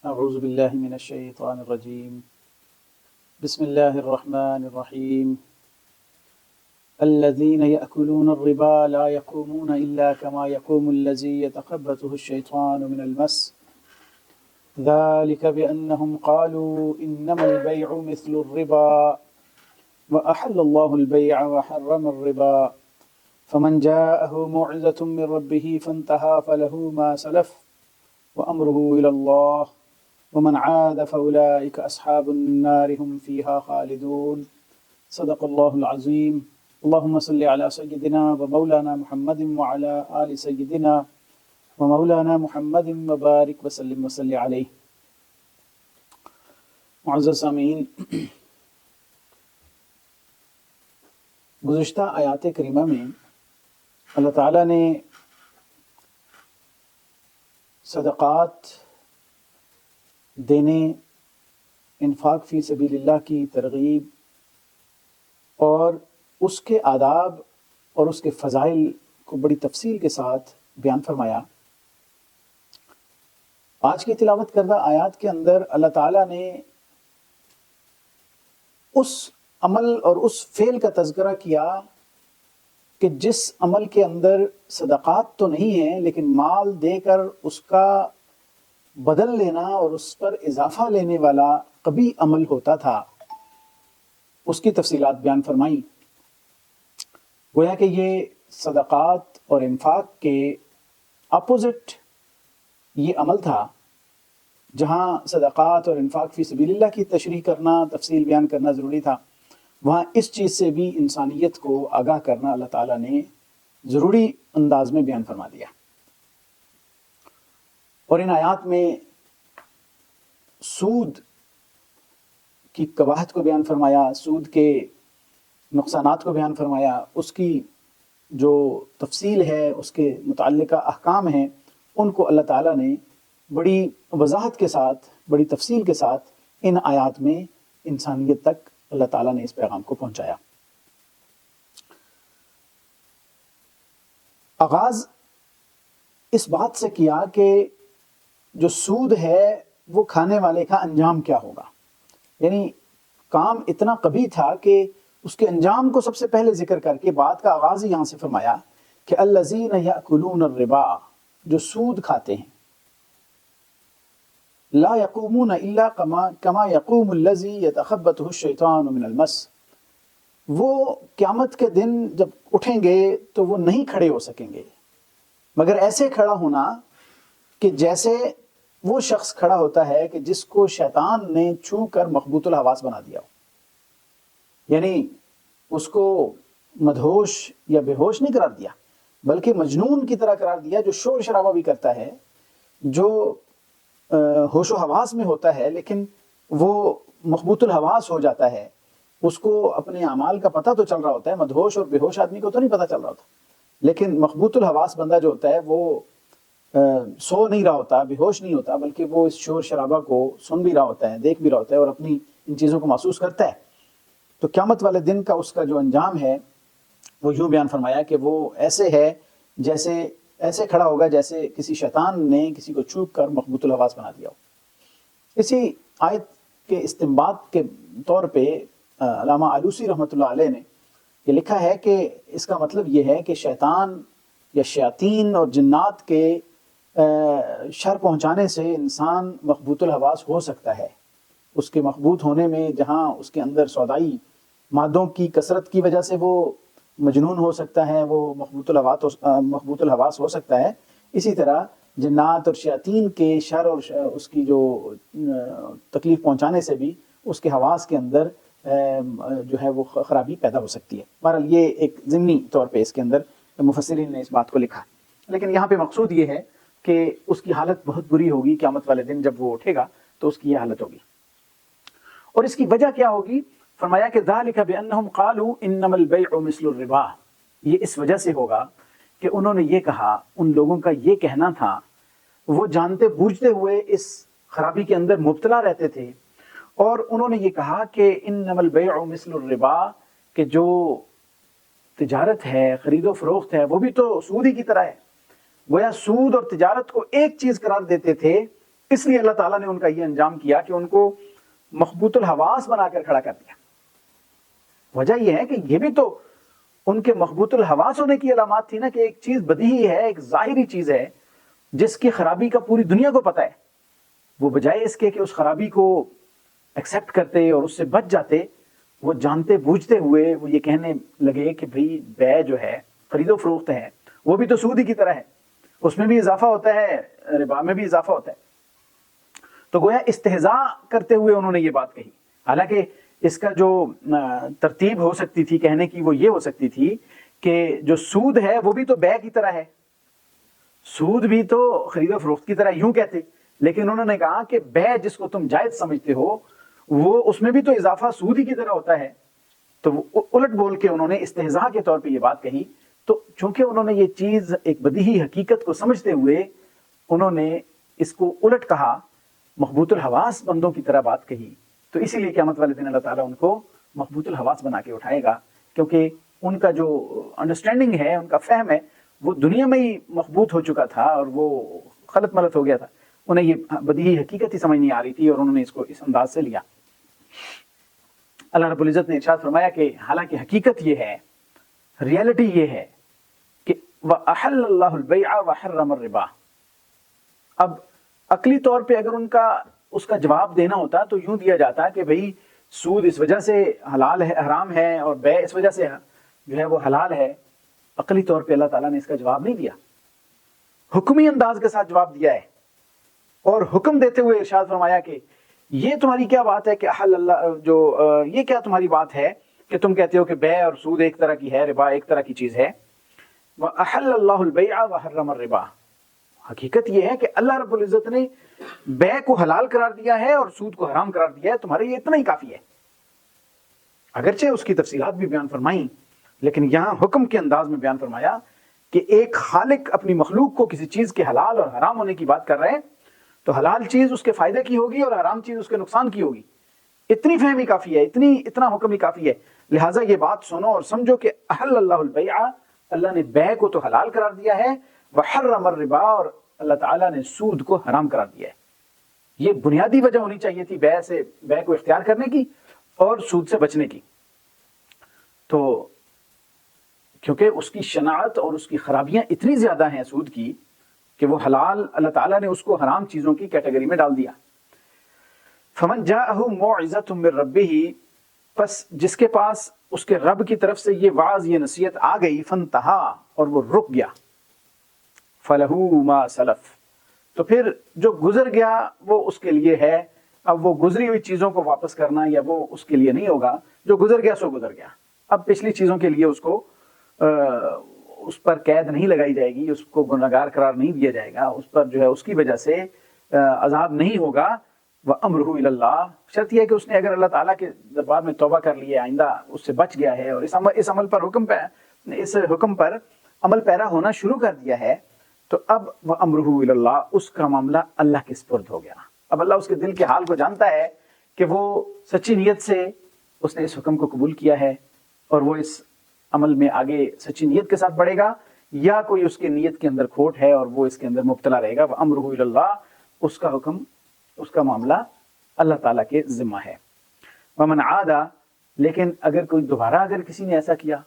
اعوذ باللہ من الشیطان الرجیم بسم اللہ الرحمن الرحیم الذين يأكلون الربا لا يقومون إلا كما يقوم الذي يتخبطه الشيطان من المس ذلك بأنهم قالوا إنما البيع مثل الربا وأحل الله البيع وحرم الربا فمن جاءه موعظة من ربه فانتهى فله ما سلف وأمره إلى الله ومن عاد فأولئك أصحاب النار هم فيها خالدون صدق الله العظيم اللهم صل على سيدنا ومولانا محمد وعلى آل سيدنا ومولانا محمد وبارك وسلم وصل عليه. معزز سامعین، گزشتہ آیات کریمہ میں اللہ تعالیٰ نے صدقات دینے، انفاق فی سبیل اللہ کی ترغیب اور اس کے آداب اور اس کے فضائل کو بڑی تفصیل کے ساتھ بیان فرمایا. آج کی تلاوت کردہ آیات کے اندر اللہ تعالیٰ نے اس عمل اور اس فعل کا تذکرہ کیا کہ جس عمل کے اندر صدقات تو نہیں ہیں لیکن مال دے کر اس کا بدل لینا اور اس پر اضافہ لینے والا قبیح عمل ہوتا تھا. اس کی تفصیلات بیان فرمائیں. گویا کہ یہ صدقات اور انفاق کے اپوزٹ یہ عمل تھا. جہاں صدقات اور انفاق فی سبیل اللہ کی تشریح کرنا، تفصیل بیان کرنا ضروری تھا، وہاں اس چیز سے بھی انسانیت کو آگاہ کرنا اللہ تعالیٰ نے ضروری انداز میں بیان فرما دیا. اور ان آیات میں سود کی قباحت کو بیان فرمایا، سود کے نقصانات کو بیان فرمایا، اس کی جو تفصیل ہے، اس کے متعلقہ احکام ہیں، ان کو اللہ تعالیٰ نے بڑی وضاحت کے ساتھ، بڑی تفصیل کے ساتھ ان آیات میں انسانیت تک اللہ تعالیٰ نے اس پیغام کو پہنچایا. آغاز اس بات سے کیا کہ جو سود ہے وہ کھانے والے کا انجام کیا ہوگا. یعنی کام اتنا قبیح تھا کہ اس کے انجام کو سب سے پہلے ذکر کر کے بات کا آغاز ہی یہاں سے فرمایا کہ الذین یأکلون الربا، جو سود کھاتے ہیں، لا یقومون الا کما یقوم الذی یتخبطہ الشیطان من المس، وہ قیامت کے دن جب اٹھیں گے تو وہ نہیں کھڑے ہو سکیں گے مگر ایسے کھڑا ہونا کہ جیسے وہ شخص کھڑا ہوتا ہے کہ جس کو شیطان نے چھو کر مخبوط الحواس بنا دیا ہو. یعنی اس کو مدہوش یا بے ہوش نہیں قرار دیا بلکہ مجنون کی طرح قرار دیا، جو شور شرابہ بھی کرتا ہے، جو ہوش و حواس میں ہوتا ہے لیکن وہ مخبوط الحواس ہو جاتا ہے. اس کو اپنے اعمال کا پتہ تو چل رہا ہوتا ہے، مدہوش اور بے ہوش آدمی کو تو نہیں پتہ چل رہا ہوتا، لیکن مخبوط الحواس بندہ جو ہوتا ہے وہ سو نہیں رہا ہوتا، بے ہوش نہیں ہوتا، بلکہ وہ اس شور شرابہ کو سن بھی رہا ہوتا ہے، دیکھ بھی رہا ہوتا ہے اور اپنی ان چیزوں کو محسوس کرتا ہے. تو قیامت والے دن کا اس کا جو انجام ہے وہ یوں بیان فرمایا کہ وہ ایسے ہے جیسے ایسے کھڑا ہوگا جیسے کسی شیطان نے کسی کو چھوپ کر مخبوط الحواس بنا دیا ہو. اسی آیت کے استنباط کے طور پہ علامہ آلوسی رحمۃ اللہ علیہ نے یہ لکھا ہے کہ اس کا مطلب یہ ہے کہ شیطان یا شیاطین اور جنات کے شر پہنچانے سے انسان مخبوط الحواس ہو سکتا ہے. اس کے مخبوط ہونے میں جہاں اس کے اندر سودائی مادوں کی کثرت کی وجہ سے وہ مجنون ہو سکتا ہے، وہ مخبوط الحواس ہو سکتا ہے، اسی طرح جنات اور شیاطین کے شر اور اس کی جو تکلیف پہنچانے سے بھی اس کے حواس کے اندر جو ہے وہ خرابی پیدا ہو سکتی ہے. بہرحال یہ ایک ضمنی طور پہ اس کے اندر مفسرین نے اس بات کو لکھا، لیکن یہاں پہ مقصود یہ ہے کہ اس کی حالت بہت بری ہوگی. قیامت والے دن جب وہ اٹھے گا تو اس کی یہ حالت ہوگی. اور اس کی وجہ کیا ہوگی؟ فرمایا کہ ذالک بانہم قالوا انما البیع مثل الربا، یہ اس وجہ سے ہوگا کہ انہوں نے یہ کہا، ان لوگوں کا یہ کہنا تھا، وہ جانتے بوجھتے ہوئے اس خرابی کے اندر مبتلا رہتے تھے، اور انہوں نے یہ کہا کہ انما البیع مثل الربا، کہ جو تجارت ہے، خرید و فروخت ہے، وہ بھی تو سود ہی کی طرح ہے. گویا سود اور تجارت کو ایک چیز قرار دیتے تھے اس لیے اللہ تعالیٰ نے ان کا یہ انجام کیا کہ ان کو مخبوط الحواس بنا کر کھڑا کر دیا. وجہ یہ ہے کہ یہ بھی تو ان کے مخبوط الحواس ہونے کی علامات تھی نا، کہ ایک چیز بدیہی ہے، ایک ظاہری چیز ہے جس کی خرابی کا پوری دنیا کو پتہ ہے، وہ بجائے اس کے کہ اس خرابی کو ایکسیپٹ کرتے اور اس سے بچ جاتے، وہ جانتے بوجھتے ہوئے وہ یہ کہنے لگے کہ بھئی بے جو ہے، خرید و فروخت ہے، وہ بھی تو سود ہی کی طرح ہے، اس میں بھی اضافہ ہوتا ہے، ربا میں بھی اضافہ ہوتا ہے. تو گویا استہزاء کرتے ہوئے انہوں نے یہ بات کہی. حالانکہ اس کا جو ترتیب ہو سکتی تھی کہنے کی وہ یہ ہو سکتی تھی کہ جو سود ہے وہ بھی تو بے کی طرح ہے، سود بھی تو خرید و فروخت کی طرح یوں کہتے، لیکن انہوں نے کہا کہ بے جس کو تم جائز سمجھتے ہو وہ اس میں بھی تو اضافہ سود ہی کی طرح ہوتا ہے. تو الٹ بول کے انہوں نے استہزاء کے طور پہ یہ بات کہی. تو چونکہ انہوں نے یہ چیز ایک بدیہی حقیقت کو سمجھتے ہوئے انہوں نے اس کو الٹ کہا، مخبوط الحواس بندوں کی طرح بات کہی، تو اسی لیے قیامت والے دن اللہ تعالیٰ ان کو مخبوط الحواس بنا کے اٹھائے گا، کیونکہ ان کا جو انڈرسٹینڈنگ ہے، ان کا فہم ہے، وہ دنیا میں ہی مخبوط ہو چکا تھا اور وہ خلط ملط ہو گیا تھا. انہیں یہ بدیہی حقیقت ہی سمجھ نہیں آ رہی تھی اور انہوں نے اس کو اس انداز سے لیا. اللہ رب العزت نے ارشاد فرمایا کہ حالانکہ حقیقت یہ ہے، ریالٹی یہ ہے کہ وَأَحَلَّ اللَّهُ الْبَيْعَ وَحَرَّمَ الرِّبَا. اب عقلی طور پہ اگر ان کا اس کا جواب دینا ہوتا تو یوں دیا جاتا کہ بھئی سود اس وجہ سے حلال ہے، حرام ہے، اور بے اس وجہ سے جو ہے وہ حلال ہے. عقلی طور پہ اللہ تعالیٰ نے اس کا جواب نہیں دیا، حکمی انداز کے ساتھ جواب دیا ہے، اور حکم دیتے ہوئے ارشاد فرمایا کہ یہ تمہاری کیا بات ہے کہ احل اللہ جو یہ کیا تمہاری بات ہے کہ تم کہتے ہو کہ بے اور سود ایک طرح کی ہے، ربا ایک طرح کی چیز ہے. وَأَحَلَّ اللَّهُ الْبَيْعَ وَحَرَّمَ الرِّبَا. حقیقت یہ ہے کہ اللہ رب العزت نے بے کو حلال قرار دیا ہے اور سود کو حرام قرار دیا ہے، تمہارے یہ اتنا ہی کافی ہے. اگرچہ اس کی تفصیلات بھی بیان فرمائیں، لیکن یہاں حکم کے انداز میں بیان فرمایا کہ ایک خالق اپنی مخلوق کو کسی چیز کے حلال اور حرام ہونے کی بات کر رہے ہیں تو حلال چیز اس کے فائدے کی ہوگی اور حرام چیز اس کے نقصان کی ہوگی. اتنی فہم ہی کافی ہے، اتنا حکم ہی کافی ہے. لہٰذا یہ بات سنو اور سمجھو کہ احل اللہ البیع، اللہ نے بے کو تو حلال قرار دیا ہے، وحرم الربا، اور اللہ تعالیٰ نے سود کو حرام قرار دیا ہے. یہ بنیادی وجہ ہونی چاہیے تھی بے کو اختیار کرنے کی اور سود سے بچنے کی. تو کیونکہ اس کی شناعت اور اس کی خرابیاں اتنی زیادہ ہیں سود کی کہ وہ حلال اللہ تعالیٰ نے اس کو حرام چیزوں کی کیٹیگری میں ڈال دیا. فمن جاءہ موعظۃ من ربہ، پس جس کے پاس اس کے رب کی طرف سے یہ وعظ، یہ نصیحت آ گئی، فانتہا، اور وہ رک گیا، فلہ ما سلف، تو پھر جو گزر گیا وہ اس کے لیے ہے. اب وہ گزری ہوئی چیزوں کو واپس کرنا یا وہ اس کے لیے نہیں ہوگا، جو گزر گیا سو گزر گیا. اب پچھلی چیزوں کے لیے اس کو اس پر قید نہیں لگائی جائے گی، اس کو گنہگار قرار نہیں دیا جائے گا، اس پر جو ہے اس کی وجہ سے عذاب نہیں ہوگا. وَأَمْرُهُ إِلَى اللَّهِ، شرط یہ ہے کہ اس نے اگر اللہ تعالیٰ کے دربار میں توبہ کر لی ہے، آئندہ اس سے بچ گیا ہے اور اس عمل پر حکم پر عمل پیرا ہونا شروع کر دیا ہے، تو اب وَأَمْرُهُ إِلَى اللَّهِ، اس کا معاملہ اللہ کے سپرد ہو گیا. اب اللہ اس کے دل کے حال کو جانتا ہے کہ وہ سچی نیت سے اس نے اس حکم کو قبول کیا ہے اور وہ اس عمل میں آگے سچی نیت کے ساتھ بڑھے گا، یا کوئی اس کی نیت کے اندر کھوٹ ہے اور وہ اس کے اندر مبتلا رہے گا. وَأَمْرُهُ إِلَى اللَّهِ، اس کا حکم، اس کا معاملہ اللہ تعالیٰ کے ذمہ ہے. وَمَنْ عَادَ، لیکن اگر کوئی دوبارہ اگر کسی نے ایسا کیا،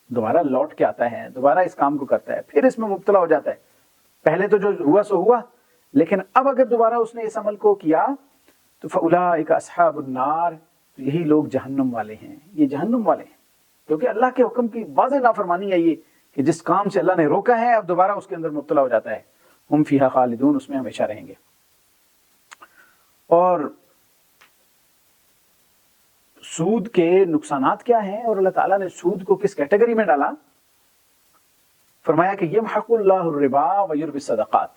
دوبارہ لوٹ کے آتا ہے، دوبارہ اس کام کو کرتا ہے، پھر اس میں مبتلا ہو جاتا ہے، پہلے تو جو ہوا سو ہوا، لیکن اب اگر دوبارہ اس نے اس عمل کو کیا تو فَأُولَٰئِكَ أَصْحَابُ النَّارِ، یہی لوگ جہنم والے ہیں، یہ جہنم والے ہیں، کیونکہ اللہ کے حکم کی واضح نافرمانی ہے یہ کہ جس کام سے اللہ نے روکا ہے اب دوبارہ اس کے اندر مبتلا ہو جاتا ہے. ہم فیہا خالدون، اس میں ہمیشہ رہیں گے. اور سود کے نقصانات کیا ہیں اور اللہ تعالیٰ نے سود کو کس کیٹیگری میں ڈالا؟ فرمایا کہ یمحق اللہ الربا ویربی الصدقات.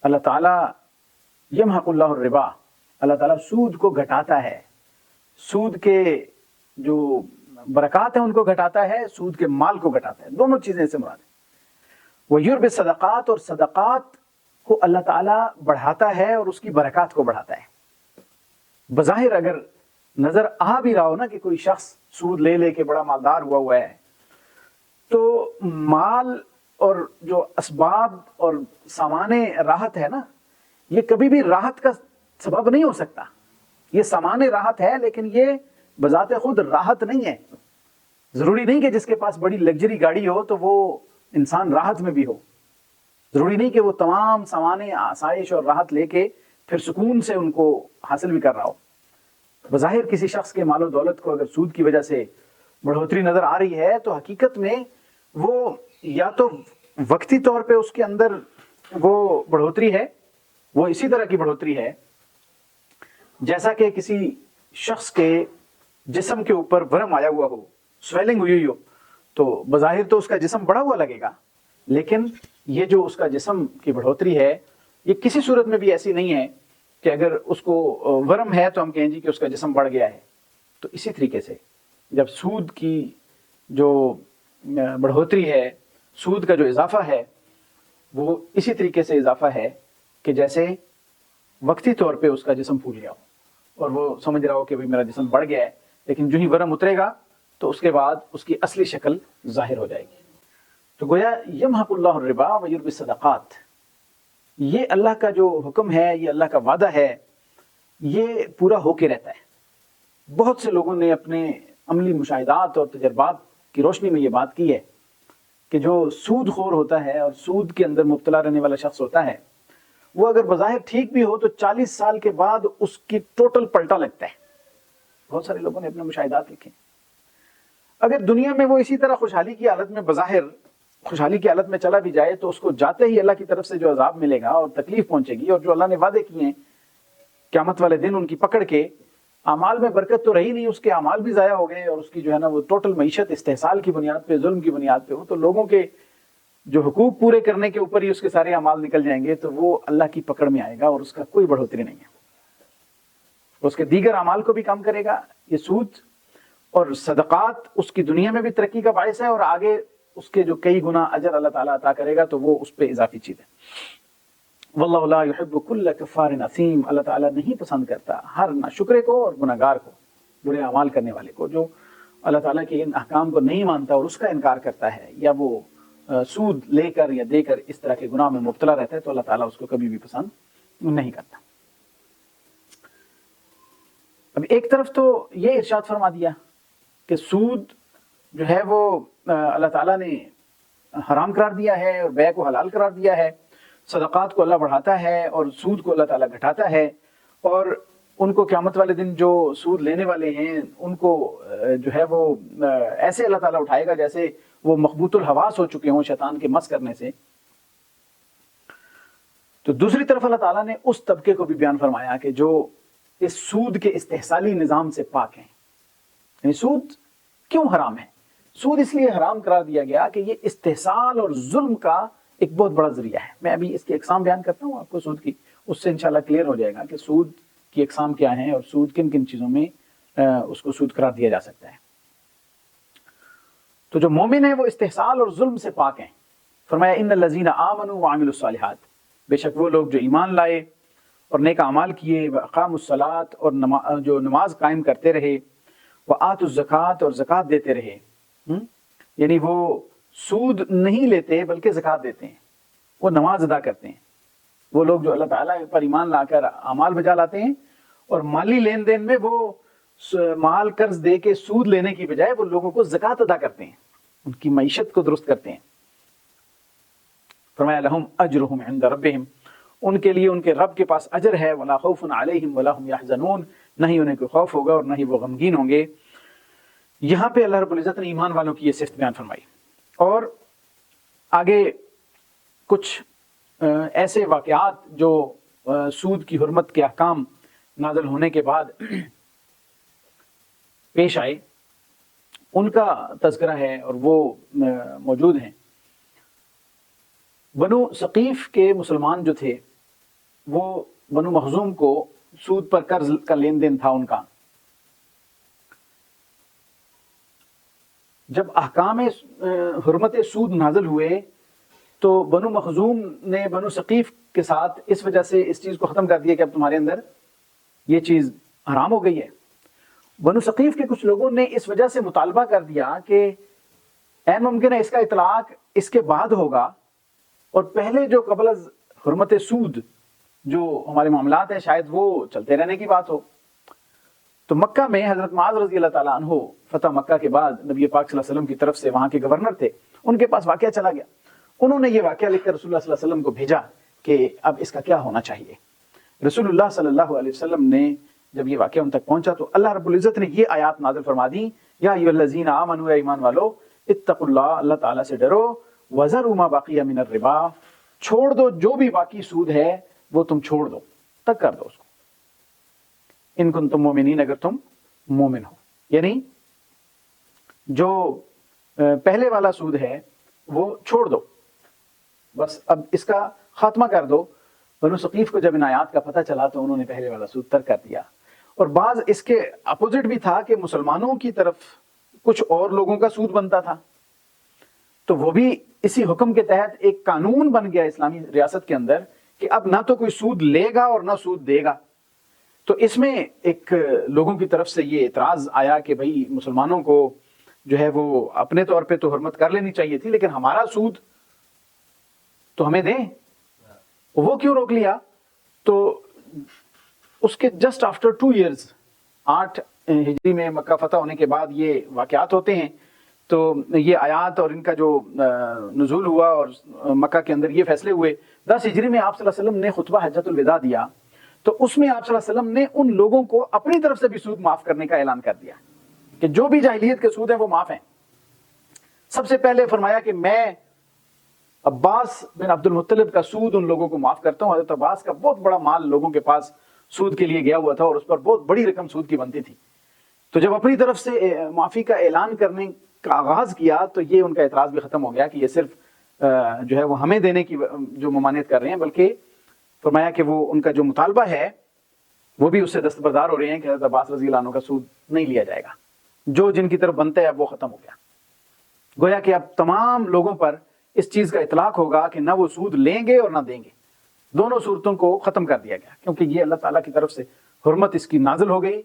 اللہ تعالیٰ یمحق اللہ الربا، اللہ تعالیٰ سود کو گھٹاتا ہے، سود کے جو برکات ہیں ان کو گھٹاتا ہے، سود کے مال کو گھٹاتا ہے، دونوں چیزیں سے مراد ہے. ویربی الصدقات، اور صدقات کو اللہ تعالیٰ بڑھاتا ہے اور اس کی برکات کو بڑھاتا ہے. بظاہر اگر نظر آ بھی رہا ہو نا کہ کوئی شخص سود لے لے کے بڑا مالدار ہوا ہے، تو مال اور جو اسباب اور سامان راحت ہے نا، یہ کبھی بھی راحت کا سبب نہیں ہو سکتا. یہ سامان راحت ہے لیکن یہ بذات خود راحت نہیں ہے. ضروری نہیں کہ جس کے پاس بڑی لگژری گاڑی ہو تو وہ انسان راحت میں بھی ہو. ضروری نہیں کہ وہ تمام سامان آسائش اور راحت لے کے پھر سکون سے ان کو حاصل بھی کر رہا ہو. بظاہر کسی شخص کے مال و دولت کو اگر سود کی وجہ سے بڑھوتری نظر آ رہی ہے تو حقیقت میں وہ یا تو وقتی طور پہ اس کے اندر وہ بڑھوتری ہے، وہ اسی طرح کی بڑھوتری ہے جیسا کہ کسی شخص کے جسم کے اوپر ورم آیا ہوا ہو، سویلنگ ہوئی ہو، تو بظاہر تو اس کا جسم بڑا ہوا لگے گا، لیکن یہ جو اس کا جسم کی بڑھوتری ہے یہ کسی صورت میں بھی ایسی نہیں ہے کہ اگر اس کو ورم ہے تو ہم کہیں جی کہ اس کا جسم بڑھ گیا ہے. تو اسی طریقے سے جب سود کی جو بڑھوتری ہے، سود کا جو اضافہ ہے، وہ اسی طریقے سے اضافہ ہے کہ جیسے وقتی طور پہ اس کا جسم پھول گیا ہو اور وہ سمجھ رہا ہو کہ میرا جسم بڑھ گیا ہے، لیکن جو ہی ورم اترے گا تو اس کے بعد اس کی اصلی شکل ظاہر ہو جائے گی. تو گویا یمحق اللہ الربا ویربی الصدقات، یہ اللہ کا جو حکم ہے، یہ اللہ کا وعدہ ہے، یہ پورا ہو کے رہتا ہے. بہت سے لوگوں نے اپنے عملی مشاہدات اور تجربات کی روشنی میں یہ بات کی ہے کہ جو سود خور ہوتا ہے اور سود کے اندر مبتلا رہنے والا شخص ہوتا ہے، وہ اگر بظاہر ٹھیک بھی ہو تو 40 سال کے بعد اس کی ٹوٹل پلٹا لگتا ہے. بہت سارے لوگوں نے اپنے مشاہدات لکھے. اگر دنیا میں وہ اسی طرح خوشحالی کی حالت میں بظاہر خوشحالی کی حالت میں چلا بھی جائے تو اس کو جاتے ہی اللہ کی طرف سے جو عذاب ملے گا اور تکلیف پہنچے گی، اور جو اللہ نے وعدے کیے ہیں قیامت والے دن ان کی پکڑ کے، اعمال میں برکت تو رہی نہیں، اس کے اعمال بھی ضائع ہو گئے اور اس کی جو ہے نا وہ ٹوٹل معیشت استحصال کی بنیاد پہ، ظلم کی بنیاد پہ ہو، تو لوگوں کے جو حقوق پورے کرنے کے اوپر ہی اس کے سارے اعمال نکل جائیں گے تو وہ اللہ کی پکڑ میں آئے گا اور اس کا کوئی بڑھوتری نہیں ہے. اس کے دیگر اعمال کو بھی کم کرے گا یہ سود، اور صدقات اس کی دنیا میں بھی ترقی کا باعث ہے اور آگے اس کے جو کئی گنا اجر اللہ تعالیٰ عطا کرے گا تو وہ اس پہ اضافی چیز ہے. واللہ لا يحب كل کفار اثیم، اللہ تعالیٰ نہیں پسند کرتا ہر ناشکرے کو اور گناہگار کو، برے اعمال کرنے والے کو، جو اللہ تعالیٰ کے ان احکام کو نہیں مانتا اور اس کا انکار کرتا ہے، یا وہ سود لے کر یا دے کر اس طرح کے گناہ میں مبتلا رہتا ہے، تو اللہ تعالیٰ اس کو کبھی بھی پسند نہیں کرتا. اب ایک طرف تو یہ ارشاد فرما دیا کہ سود جو ہے وہ اللہ تعالیٰ نے حرام قرار دیا ہے اور بیع کو حلال قرار دیا ہے، صدقات کو اللہ بڑھاتا ہے اور سود کو اللہ تعالیٰ گھٹاتا ہے، اور ان کو قیامت والے دن جو سود لینے والے ہیں ان کو جو ہے وہ ایسے اللہ تعالیٰ اٹھائے گا جیسے وہ مخبوط الحواس ہو چکے ہوں شیطان کے مس کرنے سے. تو دوسری طرف اللہ تعالیٰ نے اس طبقے کو بھی بیان فرمایا کہ جو اس سود کے استحصالی نظام سے پاک ہیں. یعنی سود کیوں حرام ہے؟ سود اس لیے حرام قرار دیا گیا کہ یہ استحصال اور ظلم کا ایک بہت بڑا ذریعہ ہے. میں ابھی اس کی اقسام بیان کرتا ہوں آپ کو سود کی، اس سے انشاءاللہ کلیئر ہو جائے گا کہ سود کی اقسام کیا ہیں اور سود کن کن چیزوں میں اس کو سود قرار دیا جا سکتا ہے. تو جو مومن ہیں وہ استحصال اور ظلم سے پاک ہیں. فرمایا ان الذین آمنوا وعملوا الصالحات، بے شک وہ لوگ جو ایمان لائے اور نیک اعمال کیے، واقاموا الصلاۃ اور جو نماز قائم کرتے رہے، وآتوا الزکوٰۃ اور زکوٰۃ دیتے رہے. یعنی وہ سود نہیں لیتے بلکہ زکوٰۃ دیتے ہیں، وہ نماز ادا کرتے ہیں. وہ لوگ جو اللہ تعالیٰ پر ایمان لا کر اعمال بجا لاتے ہیں اور مالی لین دین میں وہ مال قرض دے کے سود لینے کی بجائے وہ لوگوں کو زکوٰۃ ادا کرتے ہیں، ان کی معیشت کو درست کرتے ہیں. فرمایا لہم اجرہم عند ربہم، ان کے لیے ان کے رب کے پاس اجر ہے، ولا خوف علیہم ولا ہم یحزنون، نہ ہی انہیں کوئی خوف ہوگا اور نہ ہی وہ غمگین ہوں گے. یہاں پہ اللہ رب العزت نے ایمان والوں کی یہ صفت بیان فرمائی، اور آگے کچھ ایسے واقعات جو سود کی حرمت کے احکام نازل ہونے کے بعد پیش آئے ان کا تذکرہ ہے اور وہ موجود ہیں. بنو ثقیف کے مسلمان جو تھے وہ بنو مخزوم کو سود پر قرض کا لین دین تھا ان کا. جب احکام حرمت سود نازل ہوئے تو بنو مخزوم نے بنو ثقیف کے ساتھ اس وجہ سے اس چیز کو ختم کر دیا کہ اب تمہارے اندر یہ چیز حرام ہو گئی ہے. بنو ثقیف کے کچھ لوگوں نے اس وجہ سے مطالبہ کر دیا کہ عین ممکن ہے اس کا اطلاق اس کے بعد ہوگا، اور پہلے جو قبل از حرمت سود جو ہمارے معاملات ہیں شاید وہ چلتے رہنے کی بات ہو. تو مکہ میں حضرت معاذ رضی اللہ تعالیٰ عنہ فتح مکہ کے بعد نبی پاک صلی اللہ علیہ وسلم کی طرف سے وہاں کے گورنر تھے، ان کے پاس واقعہ چلا گیا. انہوں نے یہ واقعہ لکھ کر رسول اللہ صلی اللہ علیہ وسلم کو بھیجا کہ اب اس کا کیا ہونا چاہیے. رسول اللہ صلی اللہ علیہ وسلم نے جب یہ واقعہ ان تک پہنچا تو اللہ رب العزت نے یہ آیات نازل فرما دی، یا ایھا الذین آمنوا، اے ایمان والو، اتقوا اللہ، اللہ تعالیٰ سے ڈرو، وذروا ما بقی من الربا، چھوڑ دو جو بھی باقی سود ہے وہ تم چھوڑ دو، تک کر دو اس کو، ان کنتم مومنین، اگر تم مومن ہو. یعنی جو پہلے والا سود ہے وہ چھوڑ دو، بس اب اس کا خاتمہ کر دو. بنو ثقیف کو جب ان آیات کا پتہ چلا تو انہوں نے پہلے والا سود ترک کر دیا. اور بعض اس کے اپوزٹ بھی تھا کہ مسلمانوں کی طرف کچھ اور لوگوں کا سود بنتا تھا، تو وہ بھی اسی حکم کے تحت ایک قانون بن گیا اسلامی ریاست کے اندر کہ اب نہ تو کوئی سود لے گا اور نہ سود دے گا. تو اس میں ایک لوگوں کی طرف سے یہ اعتراض آیا کہ بھئی مسلمانوں کو جو ہے وہ اپنے طور پہ تو حرمت کر لینی چاہیے تھی، لیکن ہمارا سود تو ہمیں دیں، وہ کیوں روک لیا؟ تو اس کے جسٹ آفٹر 2 ایئرز، 8 ہجری میں مکہ فتح ہونے کے بعد یہ واقعات ہوتے ہیں. تو یہ آیات اور ان کا جو نزول ہوا اور مکہ کے اندر یہ فیصلے ہوئے. 10 ہجری میں آپ صلی اللہ علیہ وسلم نے خطبہ حجۃ الوداع دیا، تو اس میں آپ صلی اللہ علیہ وسلم نے ان لوگوں کو اپنی طرف سے بھی سود معاف کرنے کا اعلان کر دیا کہ جو بھی جاہلیت کے سود ہیں وہ معاف ہیں. سب سے پہلے فرمایا کہ میں عباس بن عبد المطلب کا سود ان لوگوں کو معاف کرتا ہوں. حضرت عباس کا بہت بڑا مال لوگوں کے پاس سود کے لیے گیا ہوا تھا اور اس پر بہت بڑی رقم سود کی بنتی تھی. تو جب اپنی طرف سے معافی کا اعلان کرنے کا آغاز کیا تو یہ ان کا اعتراض بھی ختم ہو گیا کہ یہ صرف جو ہے وہ ہمیں دینے کی جو ممانعت کر رہے ہیں، بلکہ فرمایا کہ وہ ان کا جو مطالبہ ہے وہ بھی اس سے دستبردار ہو رہے ہیں کہ حضرت عباس رضی اللہ عنہ کا سود نہیں لیا جائے گا، جو جن کی طرف بنتا ہے اب وہ ختم ہو گیا. گویا کہ اب تمام لوگوں پر اس چیز کا اطلاق ہوگا کہ نہ وہ سود لیں گے اور نہ دیں گے. دونوں صورتوں کو ختم کر دیا گیا کیونکہ یہ اللہ تعالیٰ کی طرف سے حرمت اس کی نازل ہو گئی.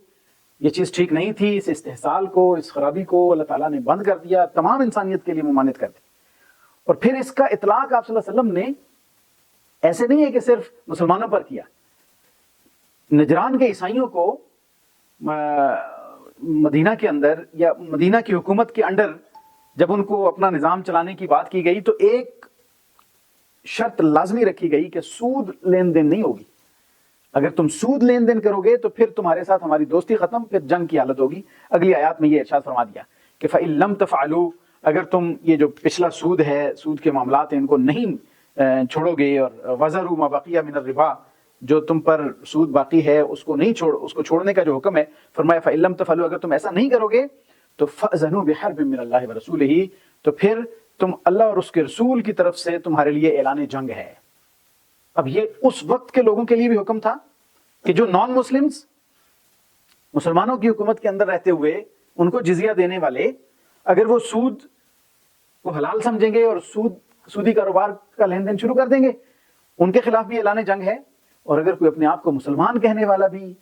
یہ چیز ٹھیک نہیں تھی، اس استحصال کو، اس خرابی کو اللہ تعالیٰ نے بند کر دیا، تمام انسانیت کے لیے ممانعت کر دی. اور پھر اس کا اطلاق آپ صلی اللہ علیہ وسلم نے ایسے نہیں ہے کہ صرف مسلمانوں پر کیا. نجران کے عیسائیوں کو مدینہ کے اندر یا مدینہ کی حکومت کے انڈر جب ان کو اپنا نظام چلانے کی بات کی گئی تو ایک شرط لازمی رکھی گئی کہ سود لین دین نہیں ہوگی. اگر تم سود لین دین کرو گے تو پھر تمہارے ساتھ ہماری دوستی ختم، پھر جنگ کی حالت ہوگی. اگلی آیات میں یہ ارشاد فرما دیا کہ فَإِن لَمْ تَفْعَلُوا، اگر تم یہ جو پچھلا سود ہے، سود کے معاملات ہیں، ان کو نہیں چھوڑو گے، اور وَذَرُوا مَا بَقِيَ مِنَ الرِّبَا، جو تم پر سود باقی ہے اس کو نہیں اس کو چھوڑنے کا جو حکم ہے، فرمایا فَإِن لَمْ تَفْعَلُوا، اگر تم ایسا نہیں کرو گے تو فَأْذَنُوا بِحَرْبٍ مِّنَ اللَّهِ وَرَسُولِهِ، تو پھر تم اللہ اور اس کے رسول کی طرف سے تمہارے لیے اعلان جنگ ہے. اب یہ اس وقت کے لوگوں کے لیے بھی حکم تھا کہ جو نان مسلمز، مسلمانوں کی حکومت کے اندر رہتے ہوئے ان کو جزیہ دینے والے، اگر وہ سود کو حلال سمجھیں گے اور سودی کاروبار کا لین دین شروع کر دیں گے، ان کے خلاف بھی اعلان جنگ ہے. اور اگر کوئی اپنے آپ کو مسلمان کہنے والا بھی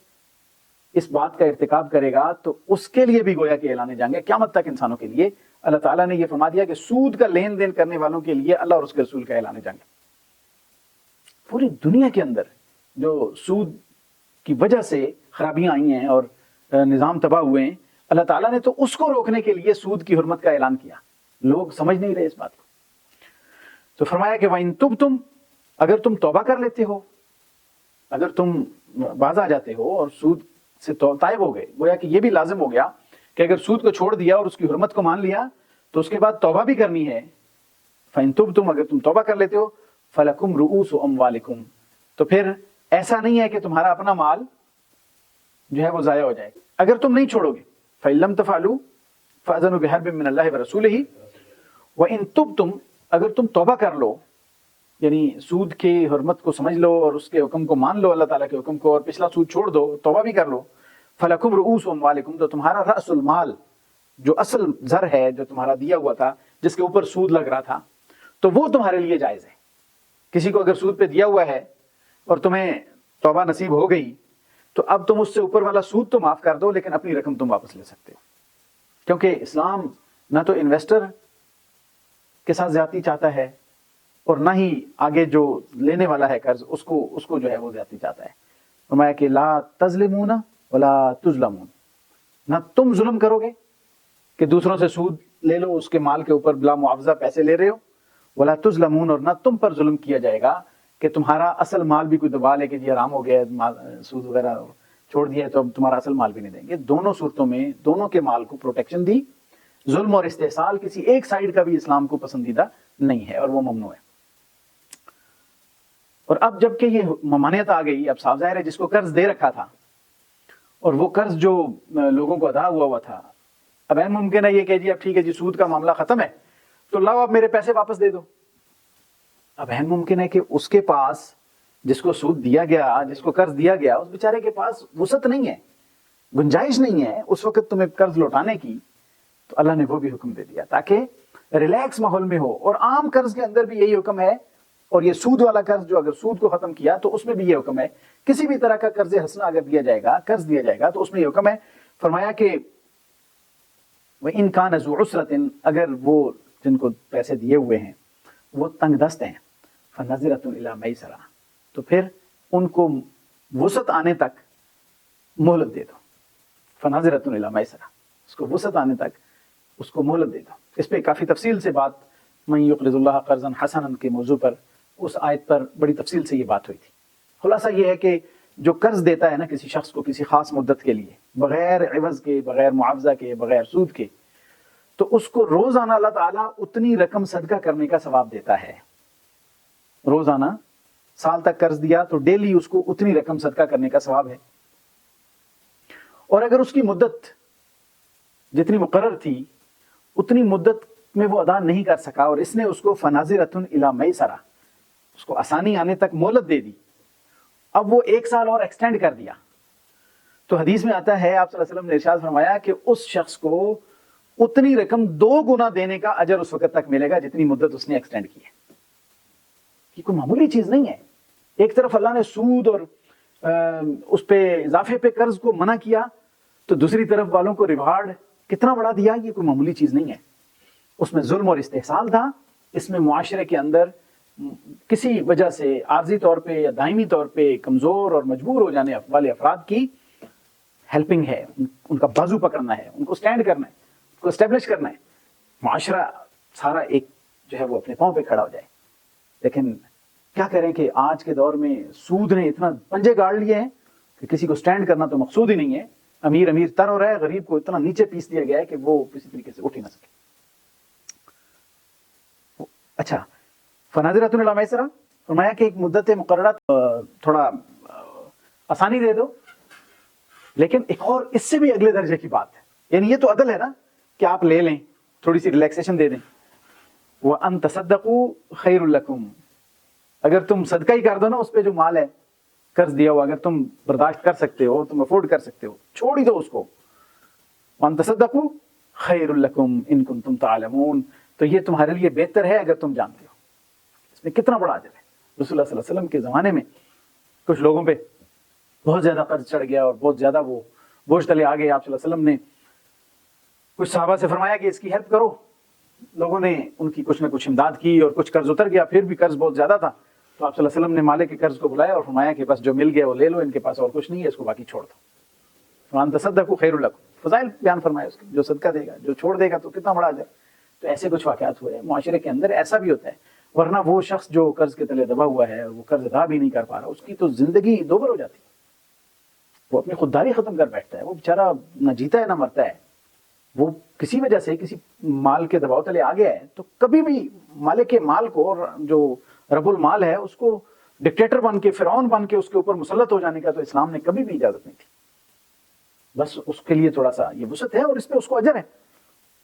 اس بات کا ارتکاب کرے گا تو اس کے لیے بھی گویا کہ اعلان جنگ ہے قیامت تک انسانوں کے لیے. اللہ تعالیٰ نے یہ فرما دیا کہ سود کا لین دین کرنے والوں کے لیے اللہ اور اس کے رسول کا اعلان جنگ ہے. پوری دنیا کے اندر جو سود کی وجہ سے خرابیاں آئی ہیں اور نظام تباہ ہوئے ہیں، اللہ تعالیٰ نے تو اس کو روکنے کے لیے سود کی حرمت کا اعلان کیا. لوگ سمجھ نہیں رہے اس بات کو. تو فرمایا کہ وَإِن تُبْتُمْ، اگر تم توبہ کر لیتے ہو، اگر تم باز آ جاتے ہو اور سود سے تائب ہو گئے، گویا کہ یہ بھی لازم ہو گیا کہ اگر سود کو چھوڑ دیا اور اس کی حرمت کو مان لیا تو اس کے بعد توبہ بھی کرنی ہے. فَإِن تُبْتُمْ، اگر تم توبہ کر لیتے ہو، فَلَكُمْ رُؤُوسُ أَمْوَالِكُمْ، تو پھر ایسا نہیں ہے کہ تمہارا اپنا مال جو ہے وہ ضائع ہو جائے اگر تم نہیں چھوڑو گے. فَإِن لَمْ تَفْعَلُوا فَأْذَنُوا بِحَرْبٍ مِّنَ اللَّهِ وَرَسُولِهِ وَإِن تُبْتُمْ، اگر تم توبہ کر لو، یعنی سود کی حرمت کو سمجھ لو اور اس کے حکم کو مان لو، اللہ تعالیٰ کے حکم کو، اور پچھلا سود چھوڑ دو، توبہ بھی کر لو، فَلَكُمْ رُؤُوسُ أَمْوَالِكُمْ، تو تمہارا رأس المال، جو اصل زر ہے جو تمہارا دیا ہوا تھا جس کے اوپر سود لگ رہا تھا، تو وہ تمہارے لیے جائز ہے. کسی کو اگر سود پہ دیا ہوا ہے اور تمہیں توبہ نصیب ہو گئی تو اب تم اس سے اوپر والا سود تو معاف کر دو لیکن اپنی رقم تم واپس لے سکتے ہو. کیونکہ اسلام نہ تو انویسٹر کے ساتھ زیادتی چاہتا ہے اور نہ ہی آگے جو لینے والا ہے قرض اس کو جو ہے وہ زیادتی چاہتا ہے. فرمایا کہ لا تظلمون ولا تظلمون، نہ تم ظلم کرو گے کہ دوسروں سے سود لے لو، اس کے مال کے اوپر بلا معاوضہ پیسے لے رہے ہو، ولا تظلمون، اور نہ تم پر ظلم کیا جائے گا کہ تمہارا اصل مال بھی کوئی دبا لے کہ جی حرام ہو گیا سود وغیرہ چھوڑ دیا ہے تو اب تمہارا اصل مال بھی نہیں دیں گے. دونوں صورتوں میں دونوں کے مال کو پروٹیکشن دی. ظلم اور استحصال کسی ایک سائیڈ کا بھی اسلام کو پسندیدہ نہیں ہے اور وہ ممنوع ہے. اور اب جب کہ یہ ممانعت آ گئی، اب صاف ظاہر ہے جس کو قرض دے رکھا تھا اور وہ قرض جو لوگوں کو ادا ہوا تھا، اب این ممکن ہے یہ کہ جی اب ٹھیک ہے جی سود کا معاملہ ختم ہے تو لاؤ اب میرے پیسے واپس دے دو. اب این ممکن ہے کہ اس کے پاس جس کو سود دیا گیا، جس کو قرض دیا گیا، اس بیچارے کے پاس وسعت نہیں ہے، گنجائش نہیں ہے اس وقت تمہیں قرض لوٹانے کی. تو اللہ نے وہ بھی حکم دے دیا تاکہ ریلیکس ماحول میں ہو. اور عام قرض کے اندر بھی یہی حکم ہے، اور یہ سود والا قرض جو اگر سود کو ختم کیا تو اس میں بھی یہ حکم ہے. کسی بھی طرح کا قرض حسنہ اگر دیا جائے گا، قرض دیا جائے گا تو اس میں یہ حکم ہے. فرمایا کہ وَإِن كَانَ ذُو عُسْرَةٍ، اگر وہ جن کو پیسے دیے ہوئے ہیں وہ تنگ دست ہیں، فَنَظِرَةٌ إِلَىٰ مَيْسَرَةٍ، تو پھر ان کو وسعت آنے تک مہلت دے دو. فَنَظِرَةٌ إِلَىٰ مَيْسَرَةٍ، اس کو وسعت آنے تک اس کو مہلت دے دو. اس پہ کافی تفصیل سے بات مَن يُقْرِضُ اللَّهَ قَرْضًا حَسَنًا کے موضوع پر، اس آیت پر بڑی تفصیل سے یہ بات ہوئی تھی. خلاصہ یہ ہے کہ جو قرض دیتا ہے نا کسی شخص کو کسی خاص مدت کے لیے، بغیر عوض کے، بغیر معاوضہ کے، بغیر سود کے، تو اس کو روزانہ اللہ تعالیٰ اتنی رقم صدقہ کرنے کا ثواب دیتا ہے. روزانہ سال تک قرض دیا تو ڈیلی اس کو اتنی رقم صدقہ کرنے کا ثواب ہے. اور اگر اس کی مدت جتنی مقرر تھی اتنی مدت میں وہ ادا نہیں کر سکا اور اس نے اس کو فناظرۃ الی میسرہ، اس کو آسانی آنے تک مہلت دے دی، اب وہ 1 سال اور ایکسٹینڈ کر دیا، تو حدیث میں آتا ہے آپ صلی اللہ علیہ وسلم نے ارشاد فرمایا کہ اس شخص کو اتنی رقم 2 گنا دینے کا اجر اس وقت تک ملے گا جتنی مدت اس نے ایکسٹینڈ کی ہے. یہ کوئی معمولی چیز نہیں ہے. ایک طرف اللہ نے سود اور اس پہ اضافے پہ قرض کو منع کیا تو دوسری طرف والوں کو ریوارڈ کتنا بڑا دیا. یہ کوئی معمولی چیز نہیں ہے. اس میں ظلم اور استحصال تھا، اس میں معاشرے کے اندر کسی وجہ سے عارضی طور پہ یا دائمی طور پہ کمزور اور مجبور ہو جانے والے افراد کی ہیلپنگ ہے، ان کا بازو پکڑنا ہے، ان کو سٹینڈ کرنا ہے، ان کو اسٹیبلش کرنا ہے. معاشرہ سارا ایک جو ہے وہ اپنے پاؤں پہ کھڑا ہو جائے. لیکن کیا کریں کہ آج کے دور میں سود نے اتنا پنجے گاڑ لیے ہیں کہ کسی کو سٹینڈ کرنا تو مقصود ہی نہیں ہے. امیر امیر تر ہو رہا ہے، غریب کو اتنا نیچے پیس دیا گیا ہے کہ وہ کسی طریقے سے اٹھ ہی نہ سکے. اچھا، فناظرۃ الی میسرہ، فرمایا کہ ایک مدت مقررہ تھوڑا آسانی دے دو. لیکن ایک اور اس سے بھی اگلے درجے کی بات ہے، یعنی یہ تو عدل ہے نا کہ آپ لے لیں، تھوڑی سی ریلیکسیشن دے دیں. وَأَن تَصَدَّقُوا خَيْرٌ لَكُمْ، اگر تم صدقہ ہی کر دو نا اس پہ جو مال ہے قرض دیا ہوا، اگر تم برداشت کر سکتے ہو، تم افورڈ کر سکتے ہو، چھوڑ ہی دو اس کو. وَأَن تَصَدَّقُوا خَيْرٌ لَكُمْ إِن كُنتُمْ تَعْلَمُونَ، تو یہ تمہارے لیے بہتر ہے اگر تم جانتے ہو. اس میں کتنا بڑا اجر ہے. رسول اللہ صلی اللہ علیہ وسلم کے زمانے میں کچھ لوگوں پہ بہت زیادہ قرض چڑھ گیا اور بہت زیادہ وہ بوجھ تلے آ گئے. آپ صلی اللہ علیہ وسلم نے کچھ صحابہ سے فرمایا کہ اس کی ہیلپ کرو. لوگوں نے ان کی کچھ نہ کچھ امداد کی اور کچھ قرض اتر گیا، پھر بھی قرض بہت زیادہ تھا. تو آپ صلی اللہ علیہ وسلم نے مالک کے قرض کو بلایا اور فرمایا کہ بس جو مل گیا وہ لے لو، ان کے پاس اور کچھ نہیں ہے، اس کو باقی چھوڑ دو. وَأَن تَصَدَّقُوا خَيْرٌ لَكُمْ، فضائل بیان فرمایا اس کے، جو صدقہ دے گا، جو چھوڑ دے گا تو کتنا بڑا اجر. تو ایسے کچھ واقعات ہوئے معاشرے کے اندر. ایسا بھی ہوتا ہے، ورنہ وہ شخص جو قرض کے تلے دبا ہوا ہے، وہ قرض ادا بھی نہیں کر پا رہا، اس کی تو زندگی دوبر ہو جاتی ہے. وہ اپنی خودداری ختم کر بیٹھتا ہے، وہ بیچارہ نہ جیتا ہے نہ مرتا ہے. وہ کسی وجہ سے کسی مال کے دباؤ تلے آ گیا ہے تو کبھی بھی مالک کے مال کو، اور جو رب المال ہے، اس کو ڈکٹیٹر بن کے، فرعون بن کے اس کے اوپر مسلط ہو جانے کا تو اسلام نے کبھی بھی اجازت نہیں تھی. بس اس کے لیے تھوڑا سا یہ وسعت ہے اور اس پہ اس کو اجر ہے.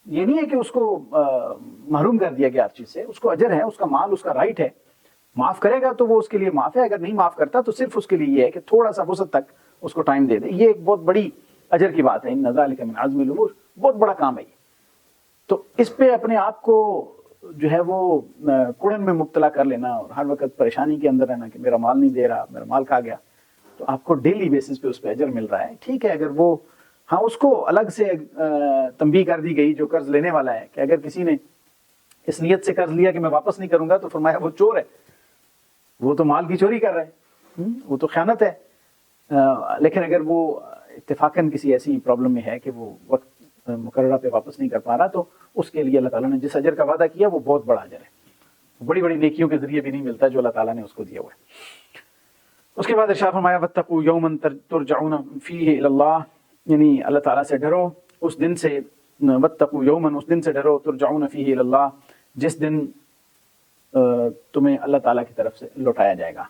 یہ نہیں ہے کہ اس کو محروم کر دیا گیا ہر چیز سے، اس کو اجر ہے، اس کا مال، اس کا رائٹ ہے. معاف کرے گا تو وہ اس کے لیے معاف ہے، اگر نہیں معاف کرتا تو صرف اس کے لیے یہ ہے کہ تھوڑا سا وسعت تک اس کو ٹائم دے دے. یہ ایک بہت بڑی اجر کی بات ہے. ان ذالک من عزم الامور، بہت بڑا کام ہے یہ. تو اس پہ اپنے آپ کو جو ہے وہ کڑن میں مبتلا کر لینا اور ہر وقت پریشانی کے اندر رہنا کہ میرا مال نہیں دے رہا، میرا مال کھا گیا، تو آپ کو ڈیلی بیسس پہ اس پہ اجر مل رہا ہے. ٹھیک ہے، اگر وہ اس کو الگ سے تنبیہ کر دی گئی جو قرض لینے والا ہے کہ اگر کسی نے اس نیت سے قرض لیا کہ میں واپس نہیں کروں گا، تو فرمایا وہ چور ہے، وہ تو مال کی چوری کر رہا ہے، وہ تو خیانت ہے۔ لیکن اگر وہ اتفاقاً کسی ایسی پرابلم میں ہے کہ وہ وقت مقررہ پہ واپس نہیں کر پا رہا، تو اس کے لیے اللہ تعالیٰ نے جس اجر کا وعدہ کیا وہ بہت بڑا اجر ہے، بڑی بڑی نیکیوں کے ذریعے بھی نہیں ملتا جو اللہ تعالیٰ نے اس کو دیا ہوا ہے۔ اس کے بعد ارشاد فرمایا واتقوا یوما ترجعون فیہ الی اللہ، یعنی اللہ تعالیٰ سے ڈرو اس دن سے، واتقوا یوما اس دن سے ڈرو، ترجعون فیہ الی اللہ جس دن تمہیں اللہ تعالیٰ کی طرف سے لوٹایا جائے گا،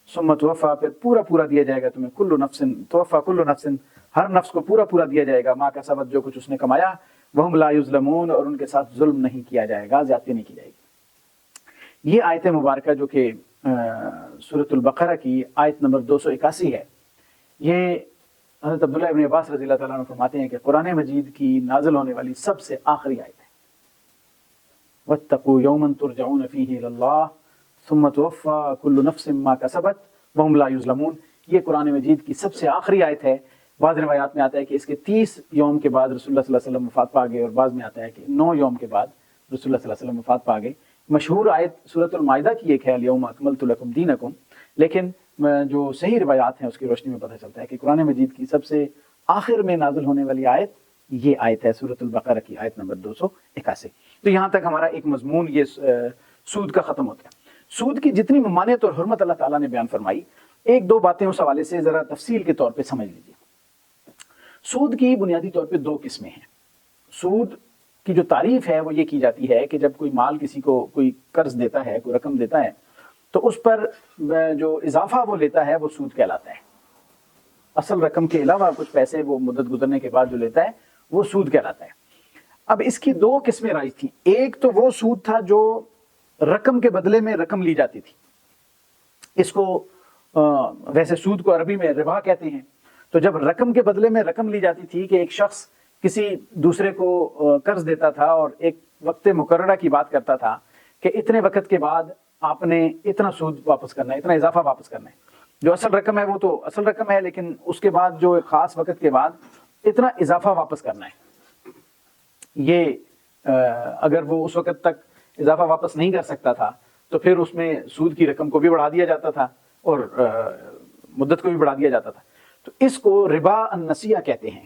ثم توفا پھر پورا دیا جائے گا تمہیں، کل نفس توفا کل نفس ہر نفس کو پورا دیا جائے گا، ما کسبت جو کچھ اس نے کمایا، وہم لا یظلمون اور ان کے ساتھ ظلم نہیں کیا جائے گا، زیادتی نہیں کی جائے گی۔ یہ آیت مبارکہ جو کہ سورۃ البقرہ کی آیت نمبر 281 ہے، یہ حضرت عبداللہ ابن عباس رضی اللہ تعالیٰ عنہ فرماتے ہیں کہ قرآن مجید کی نازل ہونے والی سب سے آخری آیت ہے، واتقوا یوما ترجعون فیہ الی اللہ ثم توفا کل نفس ما کسبت وہم لا یظلمون۔ یہ قرآن مجید کی سب سے آخری آیت ہے۔ بعض روایات میں آتا ہے کہ اس کے 30 یوم کے بعد رسول اللہ صلی اللہ علیہ وسلم وفات پا گئے، اور بعض میں آتا ہے کہ 9 یوم کے بعد رسول اللہ صلی اللہ علیہ وسلم وفات پا گئے۔ مشہور آیت سورۃ المائدہ کی ایک ہے الیوم اکملت لکم دینکم، لیکن جو صحیح روایات ہیں اس کی روشنی میں پتہ چلتا ہے کہ قرآن مجید کی سب سے آخر میں نازل ہونے والی آیت یہ آیت ہے، سورۃ البقرہ کی آیت نمبر 281۔ تو یہاں تک ہمارا ایک مضمون یہ سود کا ختم ہوتا ہے۔ سود کی جتنی ممانعت اور حرمت اللہ تعالیٰ نے بیان فرمائی، ایک دو باتیں اس حوالے سے ذرا تفصیل کے طور پہ سمجھ لیجیے۔ سود کی بنیادی طور پہ 2 قسمیں ہیں۔ سود کی جو تعریف ہے وہ یہ کی جاتی ہے کہ جب کوئی مال کسی کو کوئی قرض دیتا ہے، کوئی رقم دیتا ہے، تو اس پر جو اضافہ وہ لیتا ہے وہ سود کہلاتا ہے۔ اصل رقم کے علاوہ کچھ پیسے وہ مدت گزرنے کے بعد جو لیتا ہے وہ سود کہلاتا ہے۔ اب اس کی 2 قسمیں رائج تھیں۔ ایک تو وہ سود تھا جو رقم کے بدلے میں رقم لی جاتی تھی، اس کو ویسے سود کو عربی میں ربا کہتے ہیں۔ تو جب رقم کے بدلے میں رقم لی جاتی تھی کہ ایک شخص کسی دوسرے کو قرض دیتا تھا اور ایک وقت مقررہ کی بات کرتا تھا کہ اتنے وقت کے بعد آپ نے اتنا سود واپس کرنا ہے، اتنا اضافہ واپس کرنا ہے۔ جو اصل رقم ہے وہ تو اصل رقم ہے، لیکن اس کے بعد جو ایک خاص وقت کے بعد اتنا اضافہ واپس کرنا ہے۔ یہ اگر وہ اس وقت تک اضافہ واپس نہیں کر سکتا تھا تو پھر اس میں سود کی رقم کو بھی بڑھا دیا جاتا تھا اور مدت کو بھی بڑھا دیا جاتا تھا۔ تو اس کو ربا النسیہ کہتے ہیں،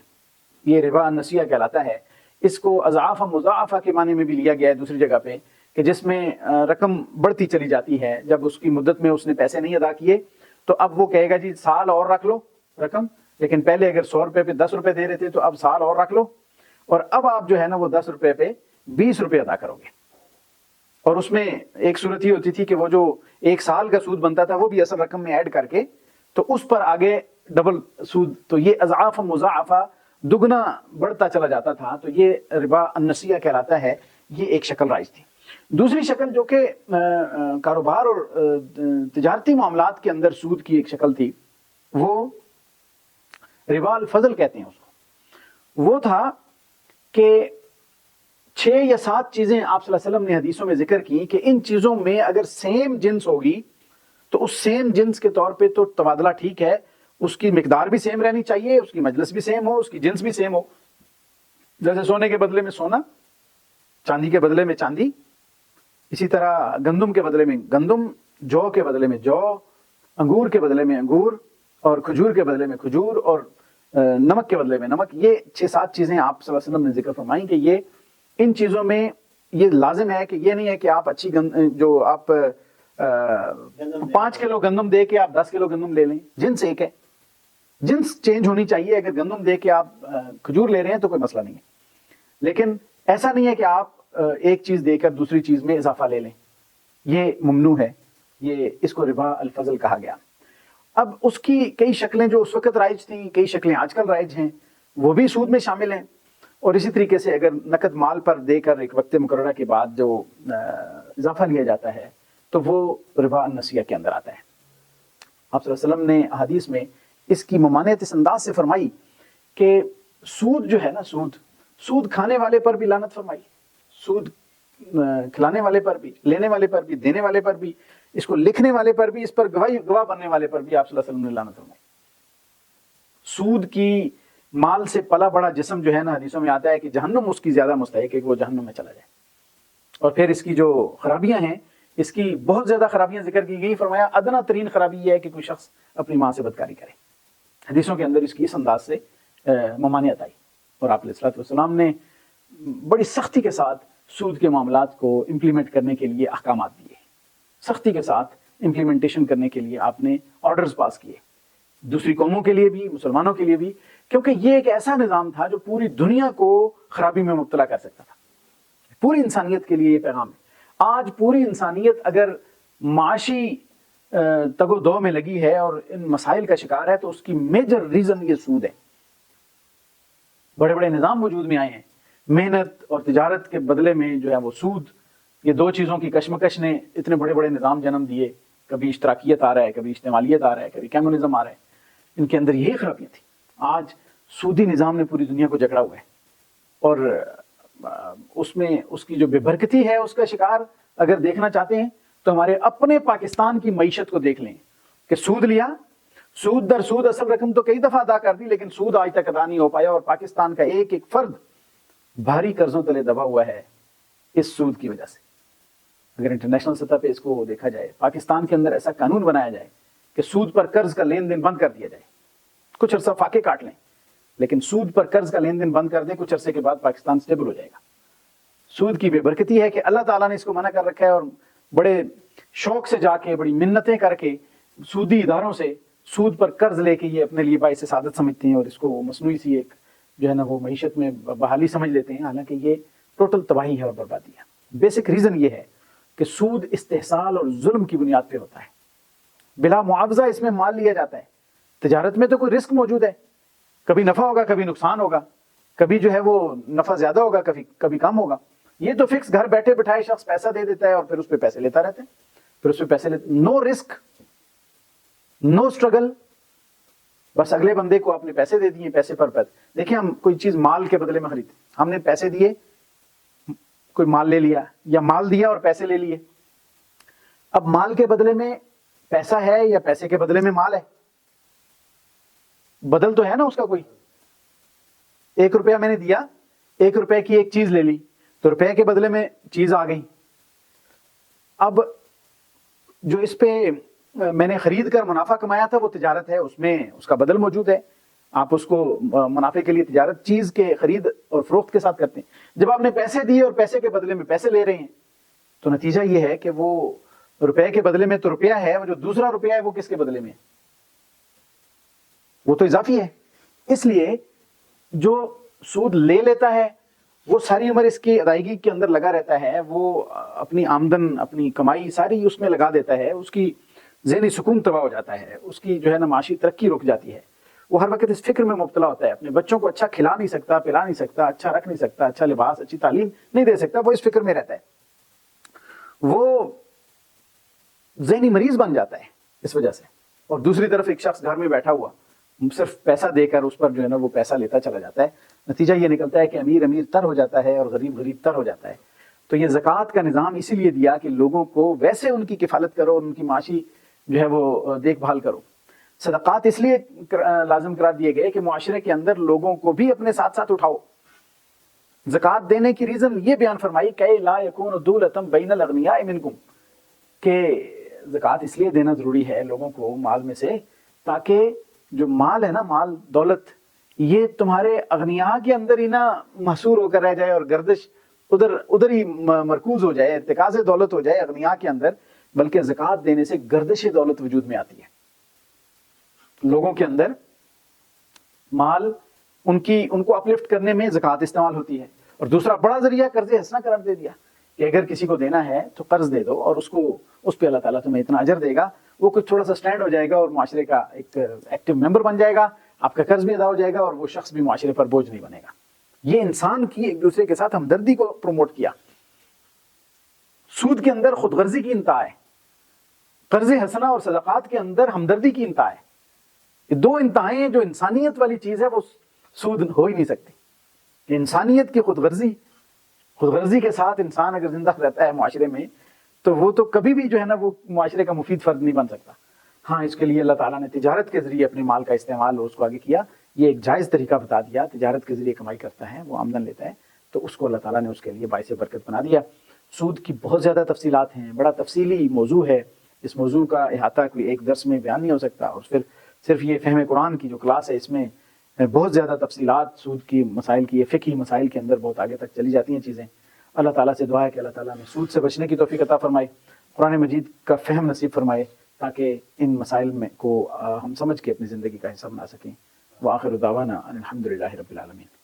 یہ ربا النسیہ کہلاتا ہے۔ اس کو اضعاف مضاعفہ کے معنی میں بھی لیا گیا ہے دوسری جگہ پہ، کہ جس میں رقم بڑھتی چلی جاتی ہے۔ جب اس کی مدت میں اس نے پیسے نہیں ادا کیے تو اب وہ کہے گا جی سال اور رکھ لو رقم، لیکن پہلے اگر 100 روپے پہ 10 روپے دے رہے تھے تو اب سال اور رکھ لو، اور اب آپ جو ہے نا وہ 10 روپے پہ 20 روپے ادا کرو گے۔ اور اس میں ایک صورت یہ ہوتی تھی کہ وہ جو 1 سال کا سود بنتا تھا وہ بھی اصل رقم میں ایڈ کر کے تو اس پر آگے ڈبل سود، تو یہ اضعاف مضاعفہ دگنا بڑھتا چلا جاتا تھا۔ تو یہ ربا النسیہ کہلاتا ہے، یہ ایک شکل رائج تھی۔ دوسری شکل جو کہ کاروبار اور تجارتی معاملات کے اندر سود کی ایک شکل تھی، وہ ربا الفضل کہتے ہیں اس کو۔ وہ تھا کہ 6 یا 7 چیزیں آپ صلی اللہ علیہ وسلم نے حدیثوں میں ذکر کی کہ ان چیزوں میں اگر سیم جنس ہوگی تو اس سیم جنس کے طور پہ تو تبادلہ ٹھیک ہے، اس کی مقدار بھی سیم رہنی چاہیے، اس کی مجلس بھی سیم ہو، اس کی جنس بھی سیم ہو۔ جیسے سونے کے بدلے میں سونا، چاندی کے بدلے میں چاندی، اسی طرح گندم کے بدلے میں گندم، جو کے بدلے میں جو، انگور کے بدلے میں انگور، اور کھجور کے بدلے میں کھجور، اور نمک کے بدلے میں نمک۔ یہ 6-7 چیزیں آپ صلی اللہ علیہ وسلم نے ذکر فرمائیں کہ یہ ان چیزوں میں یہ لازم ہے کہ یہ نہیں ہے کہ آپ اچھی جو آپ 5 کلو گندم دے کے آپ 10 کلو گندم لے لیں، جنس ایک ہے، جنس چینج ہونی چاہیے۔ اگر گندم دے کے آپ کھجور لے رہے ہیں تو کوئی مسئلہ نہیں ہے، لیکن ایسا نہیں ہے کہ آپ ایک چیز دے کر دوسری چیز میں اضافہ لے لیں، یہ ممنوع ہے۔ یہ اس کو ربا الفضل کہا گیا۔ اب اس کی کئی شکلیں جو اس وقت رائج تھیں، کئی شکلیں آج کل رائج ہیں، وہ بھی سود میں شامل ہیں۔ اور اسی طریقے سے اگر نقد مال پر دے کر ایک وقت مقررہ کے بعد جو اضافہ لیا جاتا ہے تو وہ ربا النسیہ کے اندر آتا ہے۔ آپ صلی اللہ علیہ وسلم نے حدیث میں اس کی ممانعت اس انداز سے فرمائی کہ سود جو ہے نا، سود کھانے والے پر بھی لعنت فرمائی، سود کھلانے والے پر بھی، لینے والے پر بھی، دینے والے پر بھی، اس کو لکھنے والے پر بھی، اس پر گواہ بننے والے پر بھی آپ صلی اللہ علیہ وسلم نے لعنت فرمائی۔ سود کی مال سے پلا بڑا جسم جو ہے نا، حدیثوں میں آتا ہے کہ جہنم اس کی زیادہ مستحق ہے کہ وہ جہنم میں چلا جائے۔ اور پھر اس کی جو خرابیاں ہیں، اس کی بہت زیادہ خرابیاں ذکر کی گئی. فرمایا ادنا ترین خرابی یہ ہے کہ کوئی شخص اپنی ماں سے بدکاری کرے. حدیثوں کے اندر اس کی اس انداز سے ممانعت آئی، اور آپ علیہ الصلوۃ والسلام نے بڑی سختی کے ساتھ سود کے معاملات کو امپلیمنٹ کرنے کے لیے احکامات دیے، سختی کے ساتھ امپلیمنٹیشن کرنے کے لیے آپ نے آرڈرز پاس کیے، دوسری قوموں کے لیے بھی، مسلمانوں کے لیے بھی، کیونکہ یہ ایک ایسا نظام تھا جو پوری دنیا کو خرابی میں مبتلا کر سکتا تھا. پوری انسانیت کے لیے یہ پیغام ہے. آج پوری انسانیت اگر معاشی تگ و دو میں لگی ہے اور ان مسائل کا شکار ہے تو اس کی میجر ریزن یہ سود ہے. بڑے بڑے نظام وجود میں آئے ہیں، محنت اور تجارت کے بدلے میں جو ہے وہ سود. یہ دو چیزوں کی کشمکش نے اتنے بڑے بڑے نظام جنم دیے. کبھی اشتراکیت آ رہا ہے، کبھی اجتماعیت آ رہا ہے، کبھی کمیونزم آ رہا ہے. ان کے اندر یہی خرابیاں تھیں. آج سودی نظام نے پوری دنیا کو جکڑا ہوا ہے، اور اس میں اس کی جو بے برکتی ہے اس کا شکار اگر دیکھنا چاہتے ہیں تو ہمارے اپنے پاکستان کی معیشت کو دیکھ لیں کہ سود لیا، سود در سود اصل رقم تو کئی دفعہ ادا کر دی، لیکن سود آج تک ادا نہیں ہو پایا، اور پاکستان کا ایک ایک فرد بھاری قرضوں تلے دبا ہوا ہے اس سود کی وجہ سے. اگر انٹرنیشنل سطح پہ اس کو دیکھا جائے، پاکستان کے اندر ایسا قانون بنایا جائے کہ سود پر قرض کا لین دین بند کر دیا جائے. کچھ عرصہ فاقے کاٹ لیں لیکن سود پر قرض کا لین دین بند کر دیں، کچھ عرصے کے بعد پاکستان سٹیبل ہو جائے گا. سود کی بے برکتی ہے کہ اللہ تعالیٰ نے اس کو منع کر رکھا ہے، اور بڑے شوق سے جا کے، بڑی منتیں کر کے سودی اداروں سے سود پر قرض لے کے یہ اپنے لیے باعث سعادت سمجھتے ہیں، اور اس کو مصنوعی سی ایک جو ہے نا وہ معیشت میں بحالی سمجھ لیتے ہیں. حالانکہ یہ ٹوٹل تباہی ہے اور بربادی ہے. بیسک ریزن یہ ہے کہ سود استحصال اور ظلم کی بنیاد پہ ہوتا ہے. بلا معاوضہ اس میں مال لیا جاتا ہے. تجارت میں تو کوئی رسک موجود ہے، کبھی نفع ہوگا، کبھی نقصان ہوگا، کبھی جو ہے وہ نفع زیادہ ہوگا، کبھی کم ہوگا. یہ تو فکس گھر بیٹھے بٹھائے شخص پیسہ دے دیتا ہے اور پھر اس پہ پیسے لیتا رہتا ہے، پھر اس پہ پیسے لیتا. نو رسک، نو اسٹرگل، بس اگلے بندے کو آپ نے پیسے دے دیے، پیسے پر پیسے. دیکھیں ہم کوئی چیز مال کے بدلے میں خریدتے، ہم نے پیسے دیے، کوئی مال لے لیا، یا مال دیا اور پیسے لے لیے. اب مال کے بدلے میں پیسہ ہے یا پیسے کے بدلے میں مال ہے؟ بدل تو ہے نا اس کا کوئی. 1 روپیہ میں نے دیا، 1 روپے کی ایک چیز لے لی تو روپے کے بدلے میں چیز آ گئی. اب جو اس پہ میں نے خرید کر منافع کمایا تھا وہ تجارت ہے، اس میں اس کا بدل موجود ہے. آپ اس کو منافع کے لیے تجارت، چیز کے خرید اور فروخت کے ساتھ کرتے ہیں. جب آپ نے پیسے دیے اور پیسے کے بدلے میں پیسے لے رہے ہیں تو نتیجہ یہ ہے کہ وہ روپے کے بدلے میں تو روپیہ ہے، جو دوسرا روپیہ ہے وہ کس کے بدلے میں ہے؟ وہ تو اضافی ہے. اس لیے جو سود لے لیتا ہے وہ ساری عمر اس کی ادائیگی کے اندر لگا رہتا ہے، وہ اپنی آمدن، اپنی کمائی ساری اس میں لگا دیتا ہے، اس کی ذہنی سکون تباہ ہو جاتا ہے، اس کی جو ہے نا معاشی ترقی رک جاتی ہے. وہ ہر وقت اس فکر میں مبتلا ہوتا ہے، اپنے بچوں کو اچھا کھلا نہیں سکتا، پلا نہیں سکتا، اچھا رکھ نہیں سکتا، اچھا لباس، اچھی تعلیم نہیں دے سکتا. وہ اس فکر میں رہتا ہے، وہ ذہنی مریض بن جاتا ہے اس وجہ سے. اور دوسری طرف ایک شخص گھر میں بیٹھا ہوا صرف پیسہ دے کر اس پر جو ہے نا وہ پیسہ لیتا چلا جاتا ہے. نتیجہ یہ نکلتا ہے کہ امیر امیر تر ہو جاتا ہے اور غریب غریب تر ہو جاتا ہے. تو یہ زکوٰۃ کا نظام اسی لیے دیا کہ لوگوں کو ویسے ان کی کفالت کرو، ان کی معاشی جو ہے وہ دیکھ بھال کرو. صدقات اس لیے لازم قرار دیے گئے کہ معاشرے کے اندر لوگوں کو بھی اپنے ساتھ ساتھ اٹھاؤ. زکوٰۃ دینے کی ریزن یہ بیان فرمائی کہ لا یکون دولۃ بین الاغنیاء منکم، کہ زکوٰۃ اس لیے دینا ضروری ہے لوگوں کو مال میں سے تاکہ جو مال ہے نا، مال دولت، یہ تمہارے اغنیاء کے اندر ہی نہ محصور ہو کر رہ جائے اور گردش ادھر ہی مرکوز ہو جائے، ارتکاز دولت ہو جائے اغنیاء کے اندر، بلکہ زکوٰۃ دینے سے گردش دولت وجود میں آتی ہے. لوگوں کے اندر مال ان کو اپلفٹ کرنے میں زکوٰۃ استعمال ہوتی ہے. اور دوسرا بڑا ذریعہ قرض حسنہ قرار دے دیا کہ اگر کسی کو دینا ہے تو قرض دے دو اور اس پہ اللہ تعالیٰ تمہیں اتنا اجر دے گا. وہ کچھ تھوڑا سا سٹینڈ ہو جائے گا اور معاشرے کا ایک ایکٹیو ممبر بن جائے گا، آپ کا قرض بھی ادا ہو جائے گا اور وہ شخص بھی معاشرے پر بوجھ نہیں بنے گا. یہ انسان کی ایک دوسرے کے ساتھ ہمدردی کو پروموٹ کیا. سود کے اندر خود غرضی کی انتہا ہے، قرض حسنہ اور صدقات کے اندر ہمدردی کی انتہا ہے. یہ دو انتہائیں جو انسانیت والی چیز ہے وہ سود ہو ہی نہیں سکتی. کہ انسانیت کی خود غرضی کے ساتھ انسان اگر زندہ رہتا ہے معاشرے میں تو وہ تو کبھی بھی جو ہے نا وہ معاشرے کا مفید فرد نہیں بن سکتا. ہاں اس کے لیے اللہ تعالیٰ نے تجارت کے ذریعے اپنے مال کا استعمال اور اس کو آگے کیا. یہ ایک جائز طریقہ بتا دیا، تجارت کے ذریعے کمائی کرتا ہے، وہ آمدن لیتا ہے، تو اس کو اللہ تعالیٰ نے اس کے لیے باعث برکت بنا دیا. سود کی بہت زیادہ تفصیلات ہیں، بڑا تفصیلی موضوع ہے، اس موضوع کا احاطہ کوئی ایک درس میں بیان نہیں ہو سکتا، اور پھر صرف یہ فہم قرآن کی جو کلاس ہے اس میں بہت زیادہ تفصیلات سود کی مسائل کی، یہ فقہی مسائل کے اندر بہت آگے تک چلی جاتی ہیں چیزیں۔ اللہ تعالیٰ سے دعا ہے کہ اللہ تعالیٰ نے سود سے بچنے کی توفیق عطا فرمائے، قرآن مجید کا فہم نصیب فرمائے، تاکہ ان مسائل میں کو ہم سمجھ کے اپنی زندگی کا حصہ بنا سکیں۔ وآخر دعوانا ان الحمد للہ رب العالمین۔